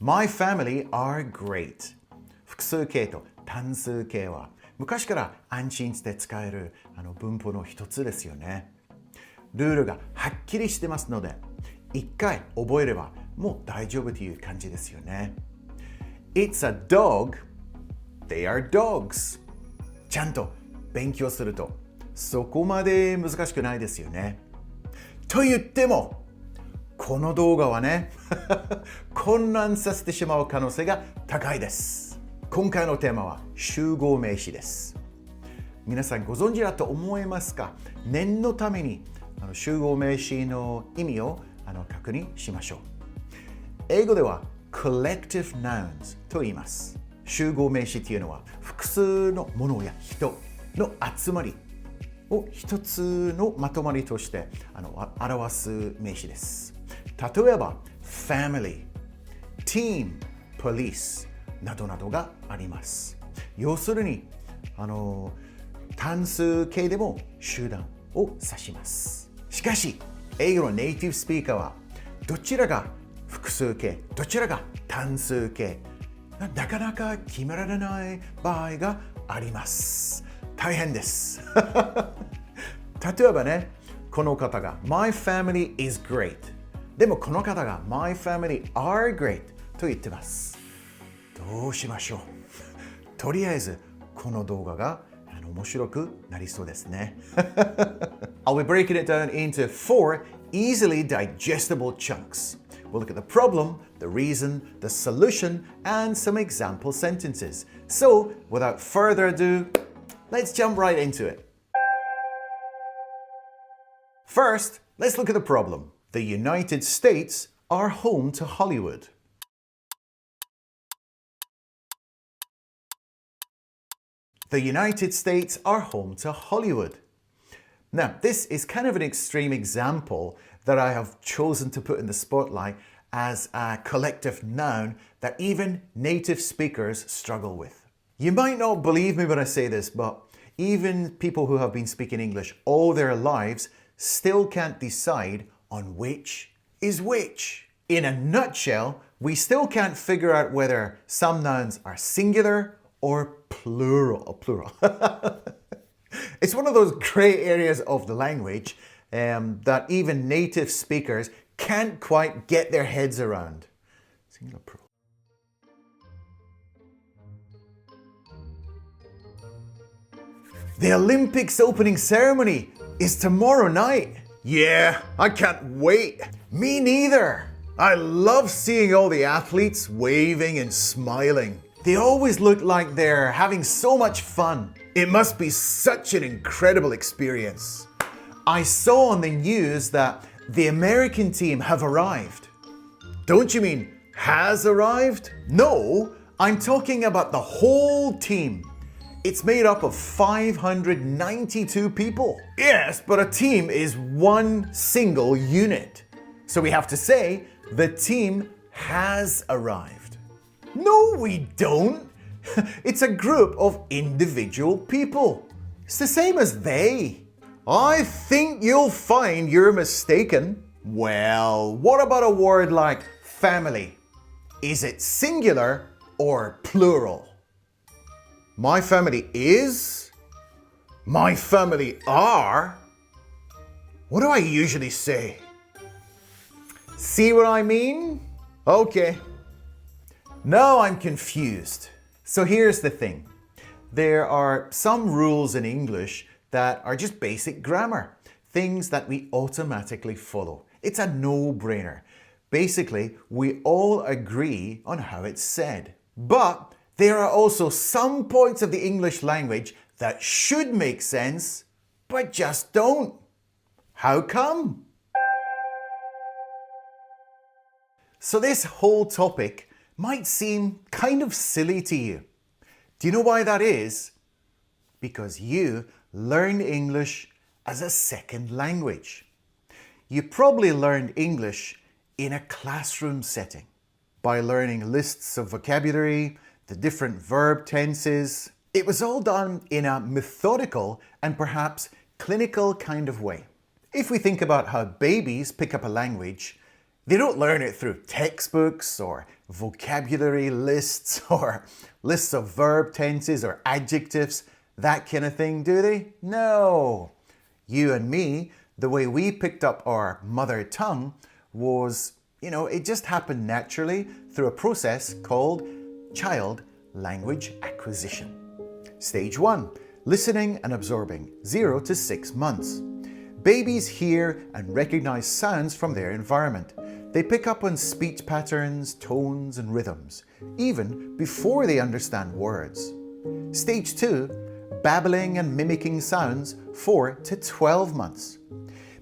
My family are great. 複数形と単数形は昔から安心して使える文法の一つですよね。ルールがはっきりしてますので、一回覚えればもう大丈夫という感じですよね。It's a dog. They are dogs. ちゃんと勉強するとそこまで難しくないですよね。と言っても、この動画はね混乱させてしまう可能性が高いです。今回のテーマは集合名詞です。皆さんご存知だと思いますか？念のために集合名詞の意味を確認しましょう。英語では collective nouns と言います。集合名詞というのは複数のものや人の集まりを一つのまとまりとして表す名詞です。例えば family、team、police などなどがあります。要するに単数形でも集団を指します。しかし英語のネイティブスピーカーはどちらが複数形、どちらが単数形、なかなか決められない場合があります。大変です。例えばね、この方が My family is great。でもこの方が My family are great と言ってます。どうしましょう？とりあえずこの動画が面白くなりそうですね。I'll be breaking it down into 4 easily digestible chunks. We'll look at the problem, the reason, the solution, and some example sentences. So, without further ado, let's jump right into it. First, let's look at the problem. The United States are home to Hollywood. The United States are home to Hollywood. Now, this is kind of an extreme example that I have chosen to put in the spotlight as a collective noun that even native speakers struggle with. You might not believe me when I say this, but even people who have been speaking English all their lives still can't decide on which is which. In a nutshell, we still can't figure out whether some nouns are singular or plural. It's one of those gray areas of the language that even native speakers can't quite get their heads around. Singular, plural. The Olympics opening ceremony is tomorrow night. Yeah, I can't wait. Me neither. I love seeing all the athletes waving and smiling. They always look like they're having so much fun. It must be such an incredible experience. I saw on the news that the American team have arrived. Don't you mean has arrived? No, I'm talking about the whole team. It's made up of 592 people. Yes, but a team is one single unit. So we have to say the team has arrived. No, we don't. It's a group of individual people. It's the same as they. I think you'll find you're mistaken. Well, what about a word like family? Is it singular or plural? My family is? My family are? What do I usually say? See what I mean? Okay. Now I'm confused. So here's the thing. There are some rules in English that are just basic grammar, things that we automatically follow. It's a no-brainer. Basically, we all agree on how it's said. But there are also some points of the English language that should make sense, but just don't. How come? So this whole topic might seem kind of silly to you. Do you know why that is? Because you learn English as a second language. You probably learned English in a classroom setting by learning lists of vocabulary, the different verb tenses. It was all done in a methodical and perhaps clinical kind of way. If we think about how babies pick up a language, They don't learn it through textbooks or vocabulary lists or lists of verb tenses or adjectives, that kind of thing, do they? No. You and me, the way we picked up our mother tongue was, it just happened naturally through a process called child language acquisition. Stage 1, listening and absorbing, 0 to 6 months. Babies hear and recognize sounds from their environment. They pick up on speech patterns, tones, and rhythms, even before they understand words. Stage 2, babbling and mimicking sounds, 4 to 12 months.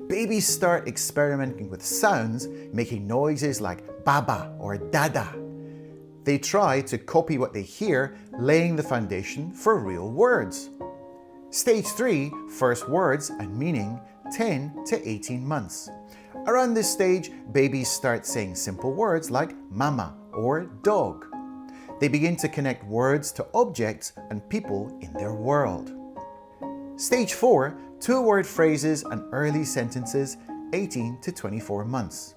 Babies start experimenting with sounds, making noises like baba or dada. They try to copy what they hear, laying the foundation for real words. Stage 3, first words and meaning, 10 to 18 months. Around this stage, babies start saying simple words like mama or dog. They begin to connect words to objects and people in their world. Stage 4, two-word phrases and early sentences, 18 to 24 months.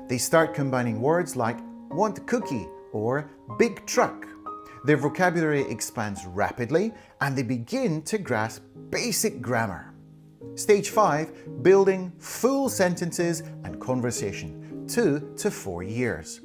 They start combining words like want cookie or big truck. Their vocabulary expands rapidly and they begin to grasp basic grammar. Stage 5, building full sentences and conversation, 2 to 4 years.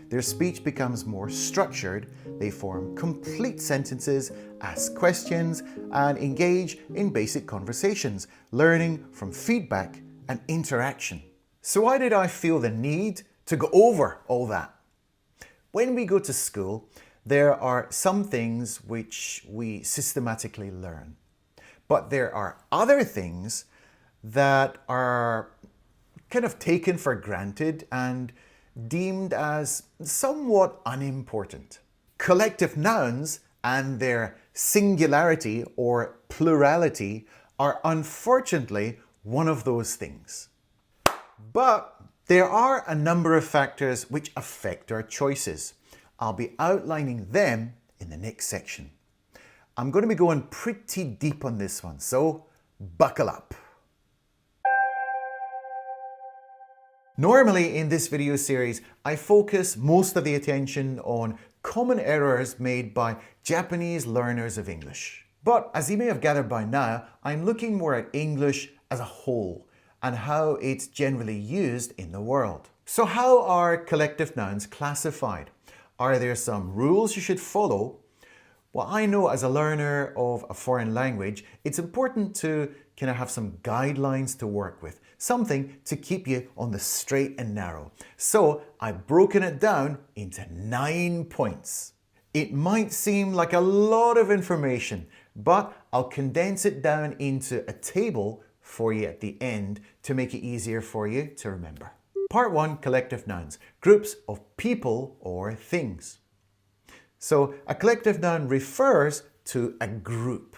Their speech becomes more structured, they form complete sentences, ask questions, and engage in basic conversations, learning from feedback and interaction. So why did I feel the need to go over all that? When we go to school, there are some things which we systematically learn. But there are other things that are kind of taken for granted and deemed as somewhat unimportant. Collective nouns and their singularity or plurality are unfortunately one of those things. But there are a number of factors which affect our choices. I'll be outlining them in the next section. I'm going to be going pretty deep on this one, so buckle up. Normally in this video series, I focus most of the attention on common errors made by Japanese learners of English. But as you may have gathered by now, I'm looking more at English as a whole and how it's generally used in the world. So how are collective nouns classified? Are there some rules you should follow? Well, I know as a learner of a foreign language, it's important to kind of have some guidelines to work with, something to keep you on the straight and narrow. So I've broken it down into 9 points. It might seem like a lot of information, but I'll condense it down into a table for you at the end to make it easier for you to remember. Part 1, collective nouns, groups of people or things. So a collective noun refers to a group,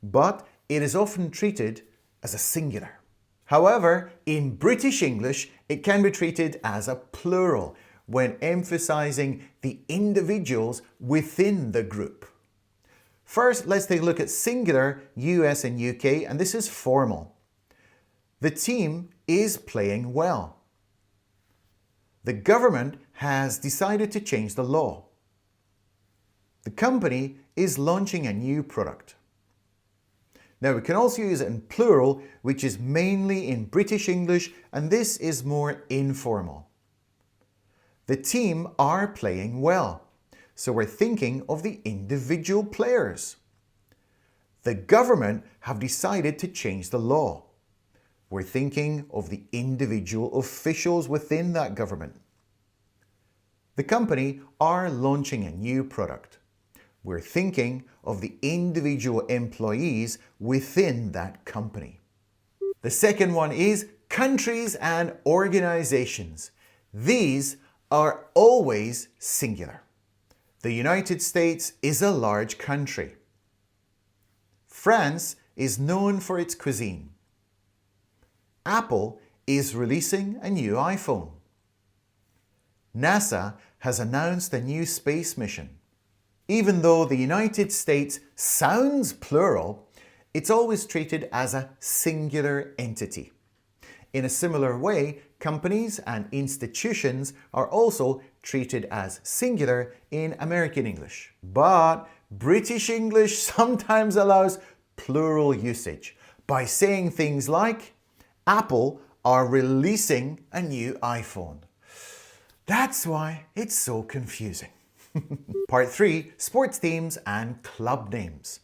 but it is often treated as a singular. However, in British English, it can be treated as a plural when emphasizing the individuals within the group. First, let's take a look at singular, US and UK, and this is formal. The team is playing well. The government has decided to change the law. The company is launching a new product. Now we can also use it in plural, which is mainly in British English, and this is more informal. The team are playing well, so we're thinking of the individual players. The government have decided to change the law. We're thinking of the individual officials within that government. The company are launching a new product. We're thinking of the individual employees within that company. The second one is countries and organizations. These are always singular. The United States is a large country. France is known for its cuisine. Apple is releasing a new iPhone. NASA has announced a new space mission. Even though the United States sounds plural, it's always treated as a singular entity. In a similar way, companies and institutions are also treated as singular in American English. But British English sometimes allows plural usage by saying things like, Apple are releasing a new iPhone. That's why it's so confusing. Part 3, sports teams and club names.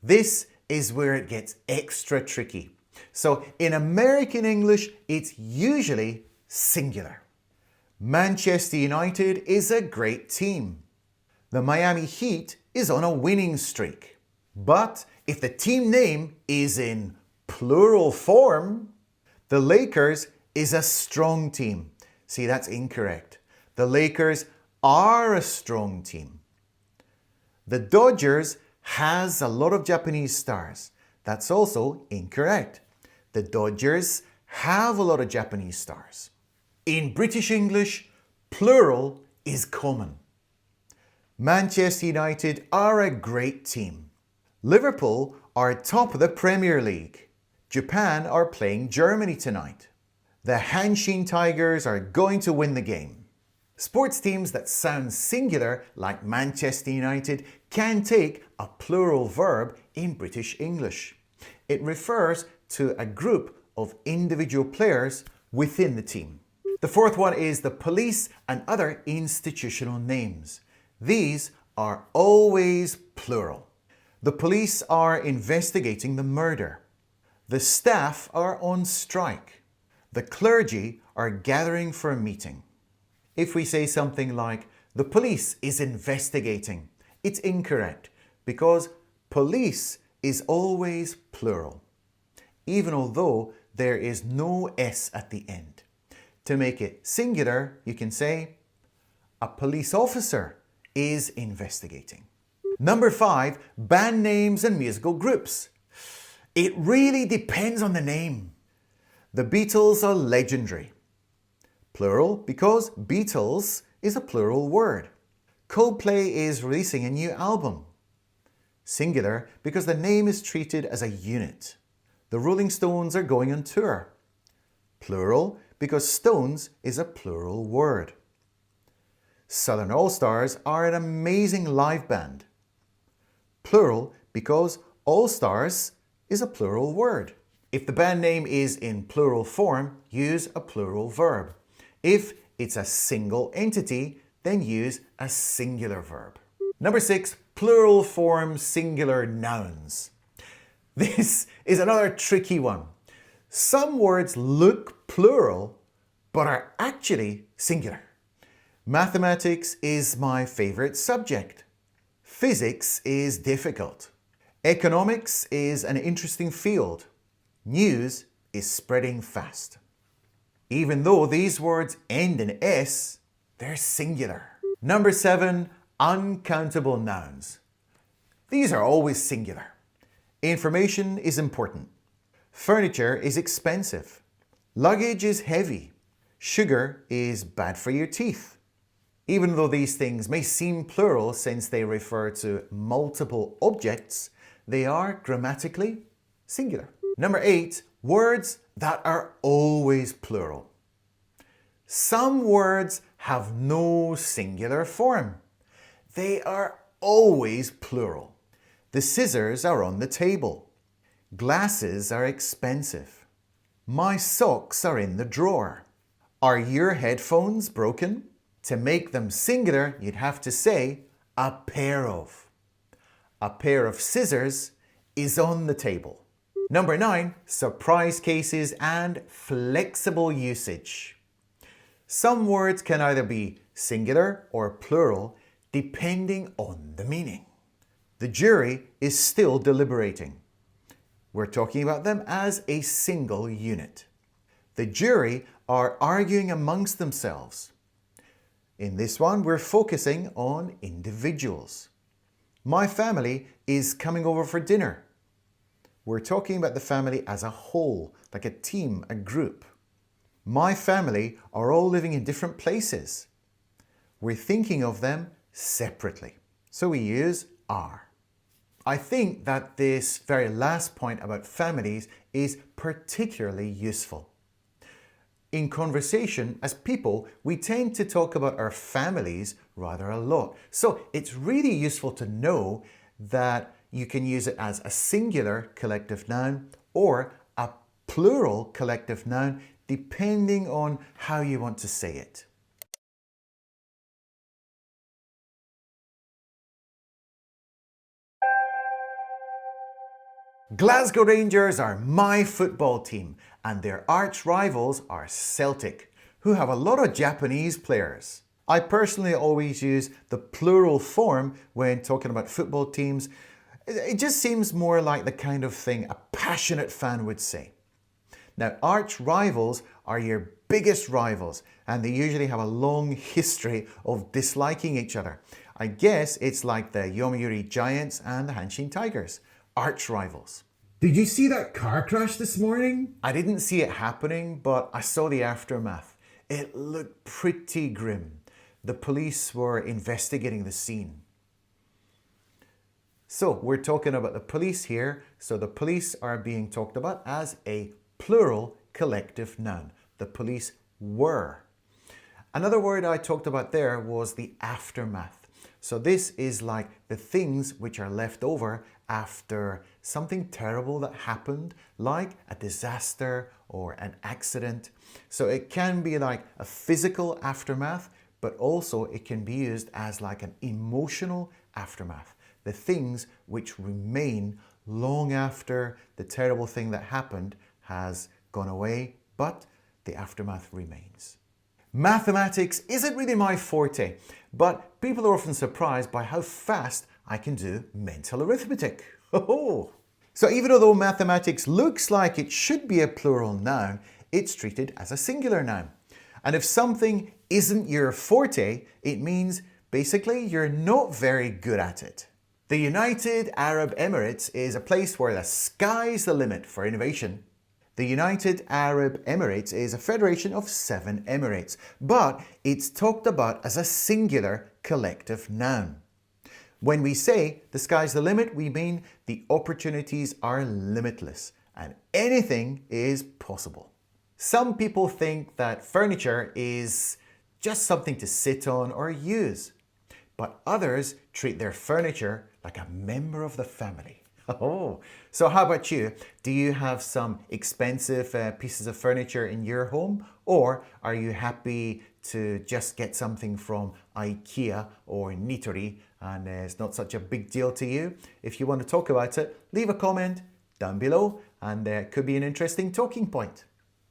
This is where it gets extra tricky. So in American English, it's usually singular. Manchester United is a great team. The Miami Heat is on a winning streak. But if the team name is in plural form, the Lakers is a strong team. See, that's incorrect. The Lakers are a strong team. The Dodgers has a lot of Japanese stars. That's also incorrect. The Dodgers have a lot of Japanese stars. In British English, plural is common. Manchester United are a great team. Liverpool are top of the Premier League. Japan are playing Germany tonight. The Hanshin Tigers are going to win the game. Sports teams that sound singular, like Manchester United, can take a plural verb in British English. It refers to a group of individual players within the team. The fourth one is the police and other institutional names. These are always plural. The police are investigating the murder. The staff are on strike. The clergy are gathering for a meeting. If we say something like, the police is investigating, it's incorrect because police is always plural, even although there is no S at the end. To make it singular, you can say, a police officer is investigating. Number 5, band names and musical groups. It really depends on the name. The Beatles are legendary. Plural because Beatles is a plural word. Coldplay is releasing a new album. Singular because the name is treated as a unit. The Rolling Stones are going on tour. Plural because Stones is a plural word. Southern All-Stars are an amazing live band. Plural because All-Stars is a plural word. If the band name is in plural form, use a plural verb. If it's a single entity, then use a singular verb. Number 6, plural form singular nouns. This is another tricky one. Some words look plural, but are actually singular. Mathematics is my favorite subject. Physics is difficult. Economics is an interesting field. News is spreading fast. Even though these words end in S, they're singular. Number 7, uncountable nouns. These are always singular. Information is important. Furniture is expensive. Luggage is heavy. Sugar is bad for your teeth. Even though these things may seem plural since they refer to multiple objects, they are grammatically singular. Number 8, words that are always plural. Some words have no singular form. They are always plural. The scissors are on the table. Glasses are expensive. My socks are in the drawer. Are your headphones broken? To make them singular, you'd have to say a pair of. A pair of scissors is on the table. Number 9, surprise cases and flexible usage. Some words can either be singular or plural depending on the meaning. The jury is still deliberating. We're talking about them as a single unit. The jury are arguing amongst themselves. In this one, we're focusing on individuals. My family is coming over for dinner. We're talking about the family as a whole, like a team, a group. My family are all living in different places. We're thinking of them separately. So we use are. I think that this very last point about families is particularly useful. In conversation, as people, we tend to talk about our families rather a lot. So it's really useful to know that you can use it as a singular collective noun or a plural collective noun, depending on how you want to say it. Glasgow Rangers are my football team, and their arch rivals are Celtic, who have a lot of Japanese players. I personally always use the plural form when talking about football teams. It just seems more like the kind of thing a passionate fan would say. Now, arch rivals are your biggest rivals, and they usually have a long history of disliking each other. I guess it's like the Yomiuri Giants and the Hanshin Tigers, arch rivals. Did you see that car crash this morning? I didn't see it happening, but I saw the aftermath. It looked pretty grim. The police were investigating the scene. So we're talking about the police here. So the police are being talked about as a plural collective noun. The police were. Another word I talked about there was the aftermath. So this is like the things which are left over after something terrible that happened, like a disaster or an accident. So it can be like a physical aftermath, but also it can be used as like an emotional aftermath. The things which remain long after the terrible thing that happened has gone away, but the aftermath remains. Mathematics isn't really my forte, but people are often surprised by how fast I can do mental arithmetic. So even though mathematics looks like it should be a plural noun, it's treated as a singular noun. And if something isn't your forte, it means basically you're not very good at it. The United Arab Emirates is a place where the sky's the limit for innovation. The United Arab Emirates is a federation of 7 emirates, but it's talked about as a singular collective noun. When we say the sky's the limit, we mean the opportunities are limitless and anything is possible. Some people think that furniture is just something to sit on or use, but others treat their furniture like a member of the family. So how about you? Do you have some expensive pieces of furniture in your home? Or are you happy to just get something from IKEA or Nitori and it's not such a big deal to you? If you want to talk about it, leave a comment down below and it could be an interesting talking point.